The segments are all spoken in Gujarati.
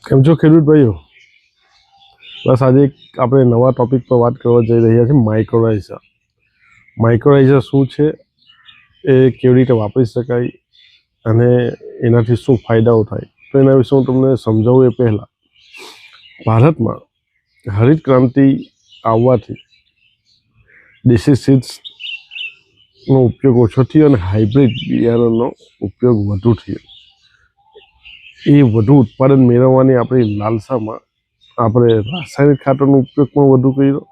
કેમ છો ખેડૂત ભાઈઓ? બસ આજે આપણે નવા ટોપિક પર વાત કરવા જઈ રહ્યા છીએ, માઇક્રોરાઇઝા. માઇક્રોરાઇઝા શું છે, એ કેવી રીતે વાપરી શકાય અને એનાથી શું ફાયદાઓ થાય, તો એના વિશે હું તમને સમજાવું. એ પહેલાં ભારતમાં હરિત ક્રાંતિ આવવાથી દેશી સીડ્સનો ઉપયોગ ઓછો થયો અને હાઇબ્રિડ બિયારણનો ઉપયોગ વધુ થયો. એ વધુ ઉત્પાદન મેળવવાની આપણી લાલસામાં આપણે રાસાયણિક ખાતરનો ઉપયોગ પણ વધુ કર્યો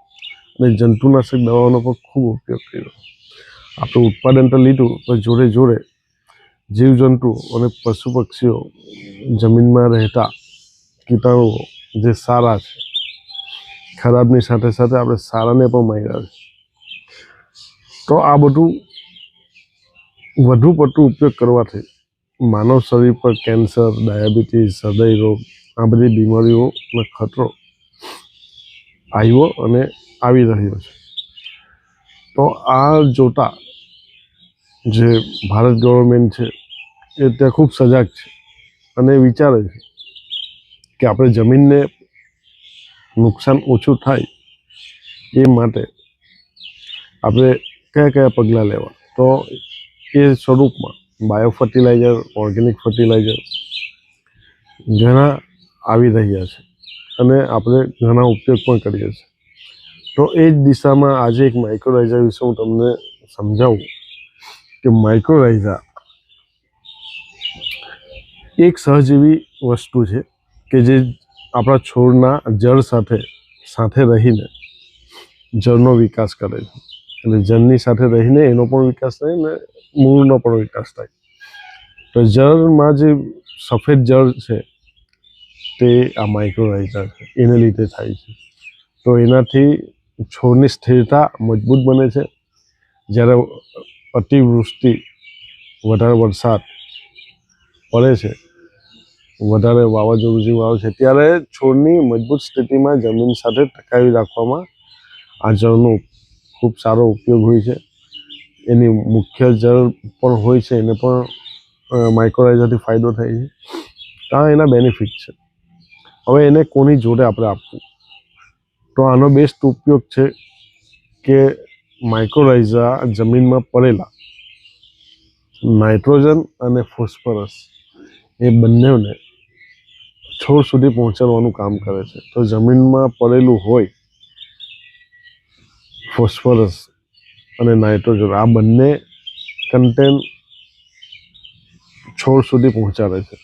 અને જંતુનાશક દવાઓનો પણ ખૂબ ઉપયોગ કર્યો. આપણે ઉત્પાદન તો લીધું, પણ જોડે જોડે જીવજંતુ અને પશુ પક્ષીઓ, જમીનમાં રહેતા કીટાણુઓ જે સારા છે, ખરાબની સાથે સાથે આપણે સારાને પણ માર્યા છે. તો આ બધું વધુ પડતું ઉપયોગ કરવાથી માનવ શરીર પર કેન્સર, ડાયાબિટીસ, હૃદય રોગ, આ બધી બીમારીઓનો ખતરો આવ્યો અને આવી રહ્યો છે. તો આ જોતા જે ભારત ગવર્મેન્ટ છે એ ત્યાં ખૂબ સજાગ છે અને વિચારે છે કે આપણે જમીનને નુકસાન ઓછું થાય એ માટે આપણે કયા કયા પગલાં લેવા. તો એ સ્વરૂપમાં બાયો ફર્ટિલાઇઝર, ઓર્ગેનિક ફર્ટિલાઇઝર ઘણા આવી રહ્યા છે અને આપણે ઘણા ઉપયોગ પણ કરીએ છીએ. તો એ જ દિશામાં આજે એક માઇક્રોરાઇઝા વિશે હું તમને સમજાવું કે માઇક્રોરાઇઝા એક સહજીવી વસ્તુ છે કે જે આપણા છોડના જળ સાથે રહીને જળનો વિકાસ કરે છે. એટલે જળની સાથે રહીને એનો પણ વિકાસ થાય ને મૂળનો પણ વિકાસ થાય. તો જળમાં જે સફેદ જળ છે તે આ માઇક્રોરાઇઝા છે, એને લીધે થાય છે. તો એનાથી છોડની સ્થિરતા મજબૂત બને છે. જ્યારે અતિવૃષ્ટિ, વધારે વરસાદ પડે છે, વધારે વાવાઝોડું જેવું આવે છે, ત્યારે છોડની મજબૂત સ્થિતિમાં જમીન સાથે ટકાવી રાખવામાં આ જળનો ખૂબ સારો ઉપયોગ હોય છે. એની મુખ્ય જળ પણ હોય છે, એને પણ માઇક્રોરાઇઝાથી ફાયદો થાય છે. આ એના બેનિફિટ છે. હવે એને કોની જોડે આપણે આપવું, તો આનો બેસ્ટ ઉપયોગ છે કે માઇક્રોરાઇઝા જમીનમાં પડેલા નાઇટ્રોજન અને ફોસ્ફરસ એ બંનેને છોડ સુધી પહોંચાડવાનું કામ કરે છે. તો જમીનમાં પડેલું હોય ફોસ્ફરસ અને નાઇટ્રોજન, આ બંને કન્ટેન્ટ છોડ સુધી પહોંચાડે છે.